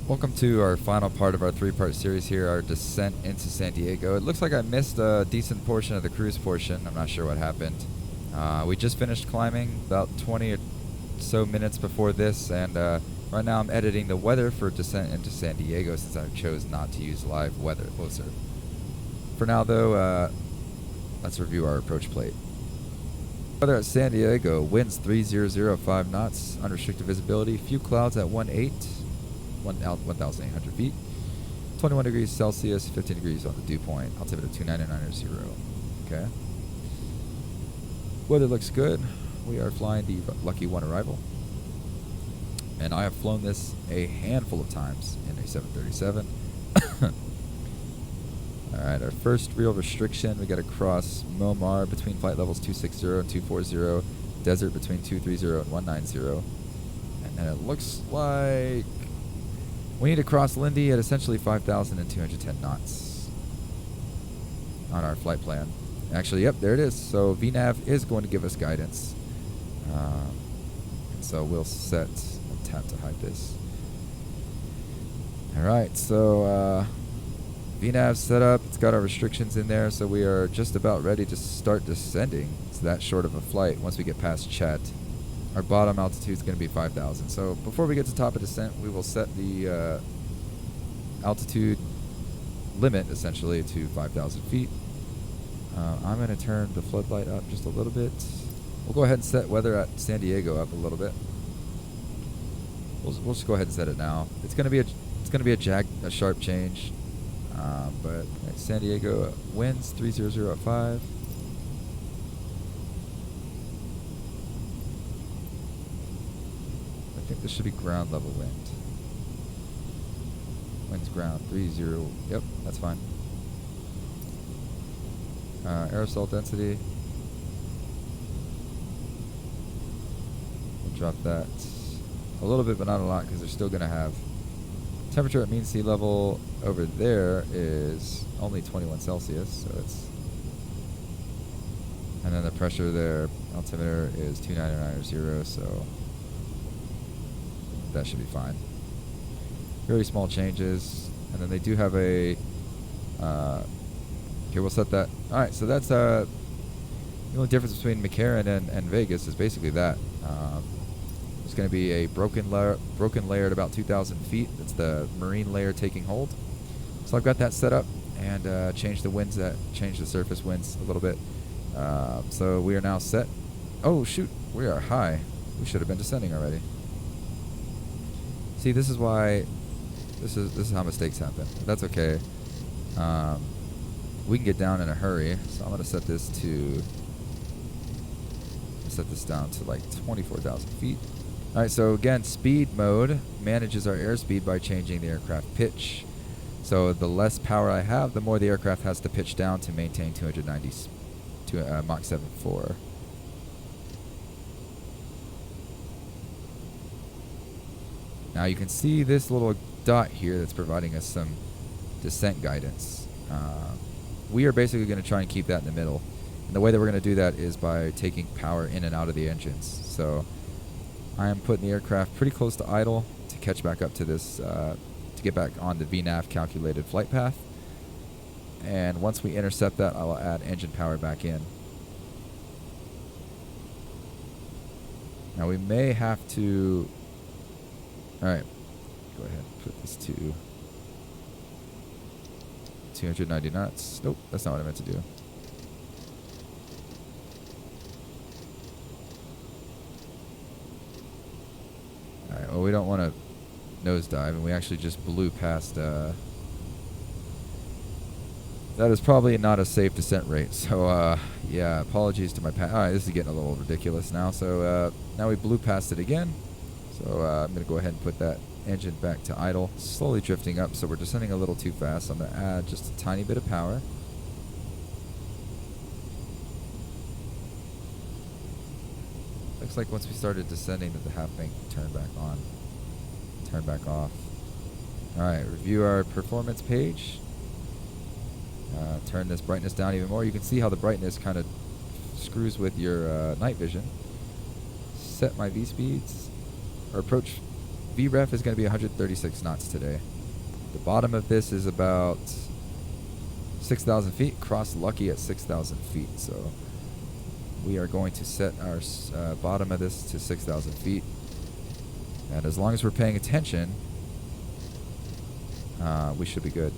Welcome to our final part of our three-part series here, our descent into San Diego. It looks like I missed a decent portion of the cruise portion. I'm not sure what happened. We just finished climbing about 20 or so minutes before this, and right now I'm editing the weather for descent into San Diego since I chose not to use live weather closer. For now though, let's review our approach plate. Weather at San Diego, winds 3005 knots, unrestricted visibility, few clouds at 1,800 feet, 21 degrees Celsius, 15 degrees on the dew point, altimeter 299.0. Okay. Weather looks good. We are flying the Lucky 1 arrival. And I have flown this a handful of times in a 737. Alright, our first real restriction, we got to cross Momar between flight levels 260 and 240, desert between 230 and 190. And then it looks like we need to cross Lindy at essentially 5,210 knots on our flight plan. Actually, yep, there it is. So VNav is going to give us guidance. And so we'll set and tap to hide this. Alright, so VNav's set up. It's got our restrictions in there, so we are just about ready to start descending. It's that short of a flight once we get past Chet. Our bottom altitude is going to be 5,000. So before we get to top of descent, we will set the altitude limit essentially to 5,000 feet. I'm going to turn the floodlight up just a little bit. We'll go ahead and set weather at San Diego up a little bit. We'll just go ahead and set it now. It's going to be a sharp change. But at San Diego, winds 3005. I think this should be ground level wind. Wind's ground 30. Yep, that's fine. Aerosol density. We'll drop that a little bit, but not a lot, because they're still going to have temperature at mean sea level over there is only 21 Celsius, so it's, and then the pressure there, altimeter is 299.0, so that should be fine. Very small changes, and then they do have a, here we'll set that. Alright, so that's the only difference between McCarran and Vegas is basically that. There's going to be a broken layer at about 2,000 feet. That's the marine layer taking hold. So I've got that set up and changed the surface winds a little bit. So we are now set. Oh shoot, we are high. We should have been descending already. See, this is why, this is how mistakes happen. But that's okay. We can get down in a hurry. So I'm going to set this down to like 24,000 feet. Alright, so again, speed mode manages our airspeed by changing the aircraft pitch. So the less power I have, the more the aircraft has to pitch down to maintain 290 to Mach 7.4. Now you can see this little dot here that's providing us some descent guidance. We are basically going to try and keep that in the middle. And the way that we're going to do that is by taking power in and out of the engines. So I am putting the aircraft pretty close to idle to catch back up to this, to get back on the VNav calculated flight path. And once we intercept that, I will add engine power back in. Now we may have to, alright, go ahead and put this to 290 knots. Nope, that's not what I meant to do. Alright, well, we don't want to nosedive, and we actually just blew past, that is probably not a safe descent rate, so, yeah, apologies to my alright, this is getting a little ridiculous now, so, now we blew past it again, so, I'm going to go ahead and put that engine back to idle, slowly drifting up, so we're descending a little too fast, so I'm going to add just a tiny bit of power. Looks like once we started descending that the half bank turned back on, turned back off. Alright, review our performance page. Turn this brightness down even more. You can see how the brightness kind of screws with your night vision. Set my V-speeds, or approach VREF is going to be 136 knots today. The bottom of this is about 6,000 feet. Cross lucky at 6,000 feet. So we are going to set our bottom of this to 6,000 feet. And as long as we're paying attention, we should be good.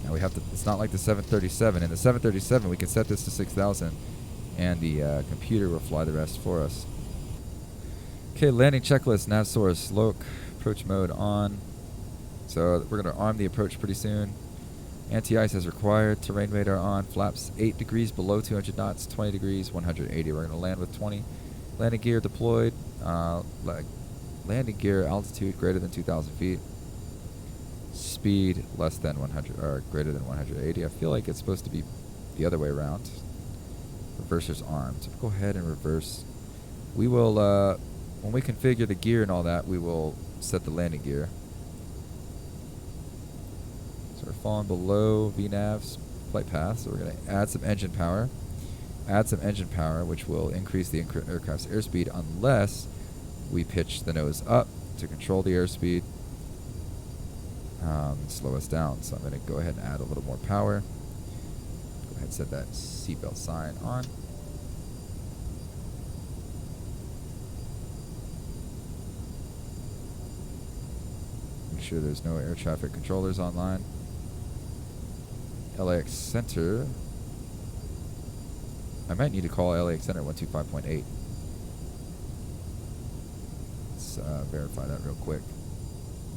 Now we have to, it's not like the 737. In the 737, we can set this to 6,000 and the computer will fly the rest for us. Okay, landing checklist, nav source, LOC, approach mode on. So we're going to arm the approach pretty soon. Anti-ice as required, terrain radar on, flaps 8 degrees below 200 knots, 20 degrees, 180. We're going to land with 20. Landing gear deployed, landing gear altitude greater than 2,000 feet. Speed less than 100, or greater than 180. I feel like it's supposed to be the other way around. Reverser's armed. So go ahead and reverse. We will, when we configure the gear and all that, we will set the landing gear. So we're falling below VNAV's flight path, so we're going to add some engine power. Add some engine power, which will increase the aircraft's airspeed unless we pitch the nose up to control the airspeed. Slow us down. So I'm going to go ahead and add a little more power. Go ahead and set that seatbelt sign on. Make sure there's no air traffic controllers online. LAX Center. I might need to call LAX Center 125.8. Let's verify that real quick.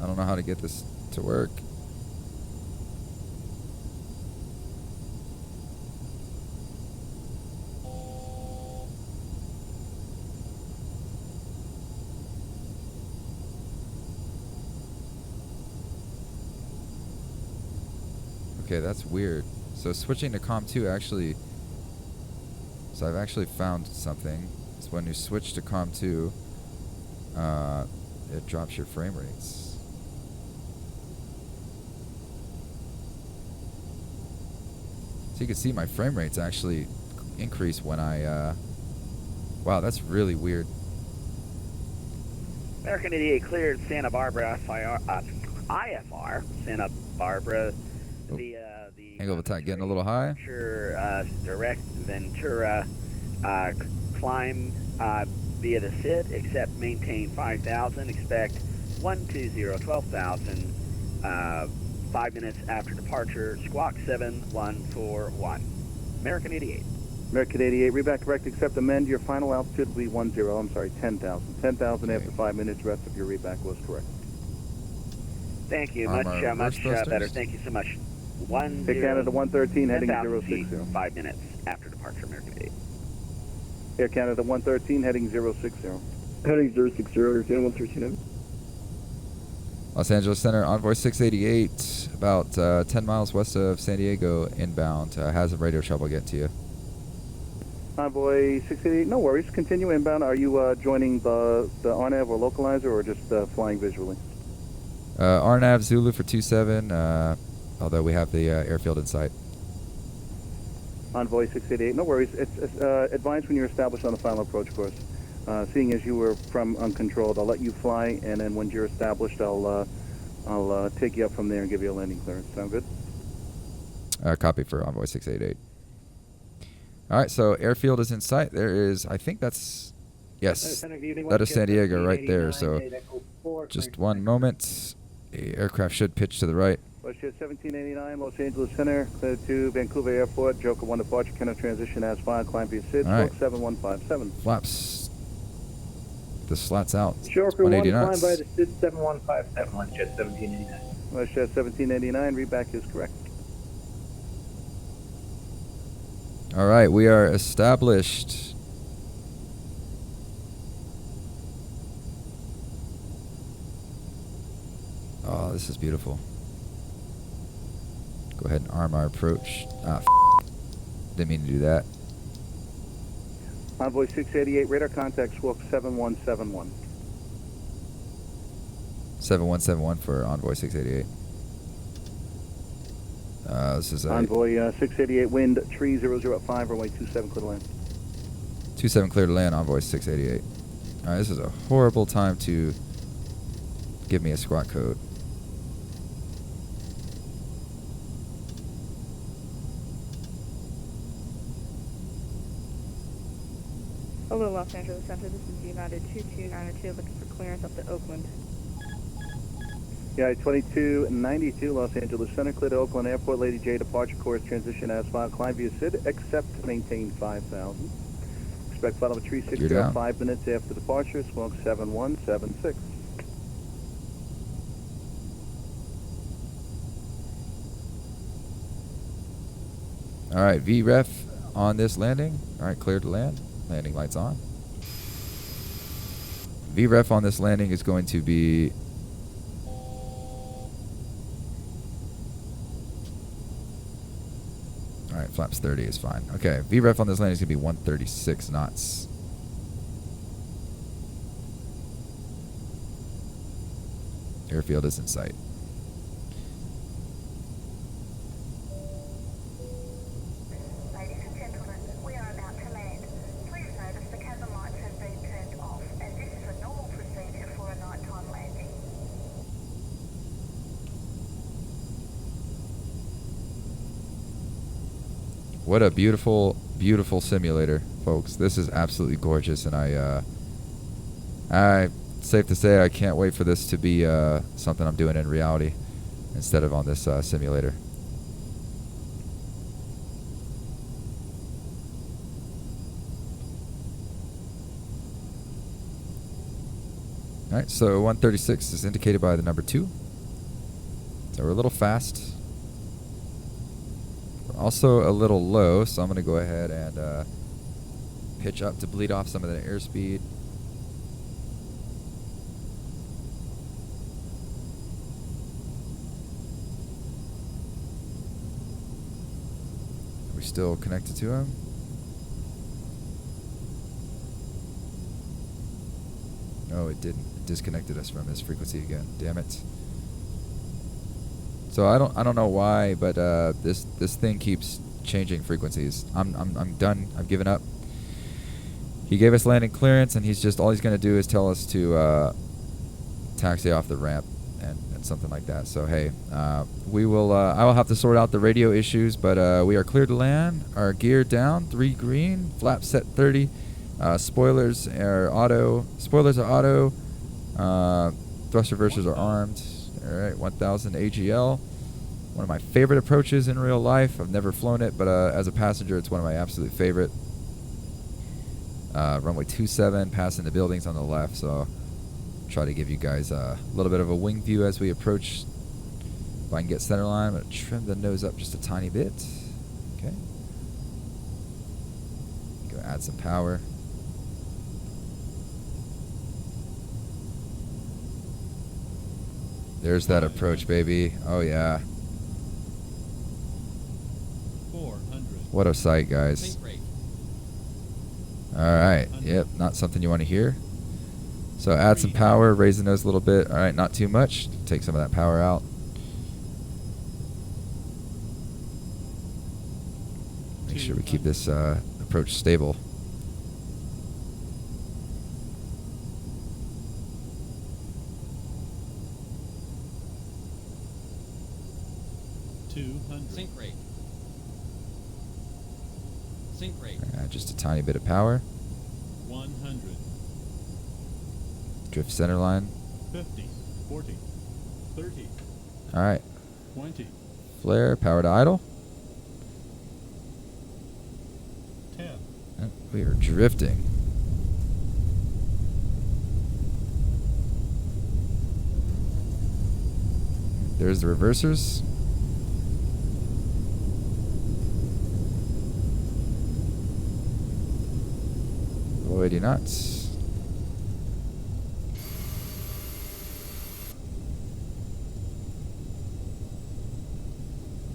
I don't know how to get this to work. Okay, that's weird. So switching to COM 2 actually... So I've actually found something. So when you switch to COM 2, it drops your frame rates. So you can see my frame rates actually increase when I... wow, that's really weird. American 88 cleared Santa Barbara IFR, Santa Barbara. The angle of attack getting a little high. Direct Ventura climb via the SID, except maintain 5,000, expect 120, 5 minutes after departure, squawk 7141. American 88. American 88, reback correct, accept amend, your final altitude will be 10,000. 10,000 after 5 minutes, rest of your reback was correct. Thank you, much better, thank you so much. Air Canada 113 heading 060. 5 minutes after departure, American 88. Air Canada 113 heading 060. Heading 060, Air Canada 113. Los Angeles Center, Envoy 688, about 10 miles west of San Diego, inbound. Has a radio trouble getting to you. Envoy 688, no worries. Continue inbound. Are you joining the RNAV or localizer or just flying visually? RNAV Zulu for 27, although we have the airfield in sight. Envoy 688, no worries. It's advised when you're established on the final approach course. Seeing as you were from uncontrolled, I'll let you fly, and then when you're established, I'll take you up from there and give you a landing clearance. Sound good? Copy for Envoy 688. All right, so airfield is in sight. There is, I think that's, yes, that is San Diego right there. So just one moment. The aircraft should pitch to the right. WestJet 1789, Los Angeles Center, clear to Vancouver Airport. Joker 1 departure, cannot transition as filed, climb via SID, right. 7157. Flaps. The slats out. Joker 1, 180 climb knots. by the SID 7157, WestJet 1789. WestJet 1789, reback is correct. All right, we are established. Oh, this is beautiful. Go ahead and arm our approach. Didn't mean to do that. Envoy 688, radar contact squawk 7171. 7171 for Envoy 688. This is Envoy 688, wind 3005, runway 27, clear to land. 27 clear to land, Envoy 688. Alright, this is a horrible time to give me a squawk code. Hello, Los Angeles Center. This is United 22902 looking for clearance up to Oakland. Yeah, 2292 Los Angeles Center, clear to Oakland Airport. Lady J, departure course, transition as filed. Climb via SID, except maintain 5,000. Expect flight number 360, 5 minutes after departure, smoke 7176. Alright, VREF on this landing. Alright, clear to land. Landing lights on. VREF on this landing is going to be... Alright, flaps 30 is fine. Okay, VREF on this landing is going to be 136 knots. Airfield is in sight. Ladies and gentlemen, we are about to land. Please notice the cabin lights have been turned off, as this is a normal procedure for a nighttime landing. What a beautiful, beautiful simulator, folks. This is absolutely gorgeous, and safe to say I can't wait for this to be something I'm doing in reality instead of on this simulator. Alright, so 136 is indicated by the number 2. So we're a little fast. We're also a little low, so I'm going to go ahead and pitch up to bleed off some of the airspeed. Are we still connected to him? Oh, it didn't. It disconnected us from his frequency again. Damn it. So I don't know why, but this thing keeps changing frequencies. I'm done. I've given up. He gave us landing clearance, and he's just all he's gonna do is tell us to taxi off the ramp and something like that. So hey, we will. I will have to sort out the radio issues, but we are clear to land. Our gear down, 3 green, flaps set 30. Spoilers are auto. Thrust reversers are armed. Alright, 1000 AGL. One of my favorite approaches in real life. I've never flown it, but as a passenger, it's one of my absolute favorite. Runway 27, passing the buildings on the left, so try to give you guys a little bit of a wing view as we approach. If I can get center line, I'm going to trim the nose up just a tiny bit. Okay. Go add some power. There's that approach, baby. Oh, yeah. 400. What a sight, guys. Alright. Yep, not something you want to hear. So add some power, raise the nose a little bit. Alright, not too much. Take some of that power out. Make sure we keep this approach stable. Sync rate. Sync rate. Just a tiny bit of power. 100. Drift center line. 50. 40. 30. Alright. 20. Flare, power to idle. 10. And we are drifting. There's the reversers. Low 80 knots.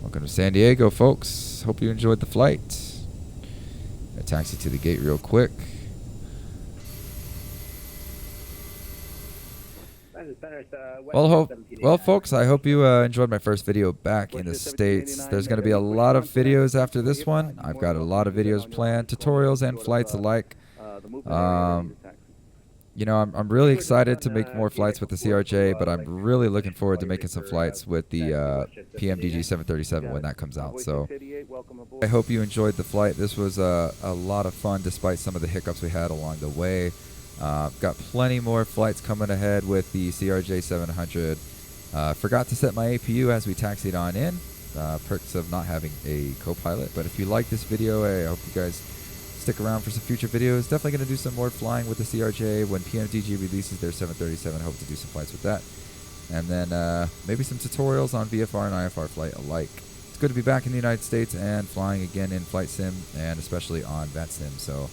Welcome to San Diego, folks. Hope you enjoyed the flight. Gonna taxi to the gate real quick. Well, folks, I hope you enjoyed my first video back in the States. There's going to be a lot of videos after this one. I've got a lot of videos planned, tutorials and flights alike. you know, I'm really excited to make more flights with the CRJ, but I'm really looking forward to making some flights with the PMDG 737 when that comes out. So I hope you enjoyed the flight. This was a lot of fun despite some of the hiccups we had along the way. Got plenty more flights coming ahead with the CRJ 700. Forgot to set my APU as we taxied on in. Perks of not having a co-pilot. But if you like this video, I hope you guys stick around for some future videos. Definitely going to do some more flying with the CRJ when PMDG releases their 737. Hope to do some flights with that. And then maybe some tutorials on VFR and IFR flight alike. It's good to be back in the United States and flying again in flight sim and especially on VATSIM. So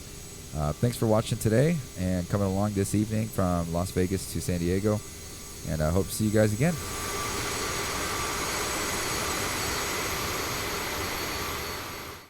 thanks for watching today and coming along this evening from Las Vegas to San Diego. And I hope to see you guys again.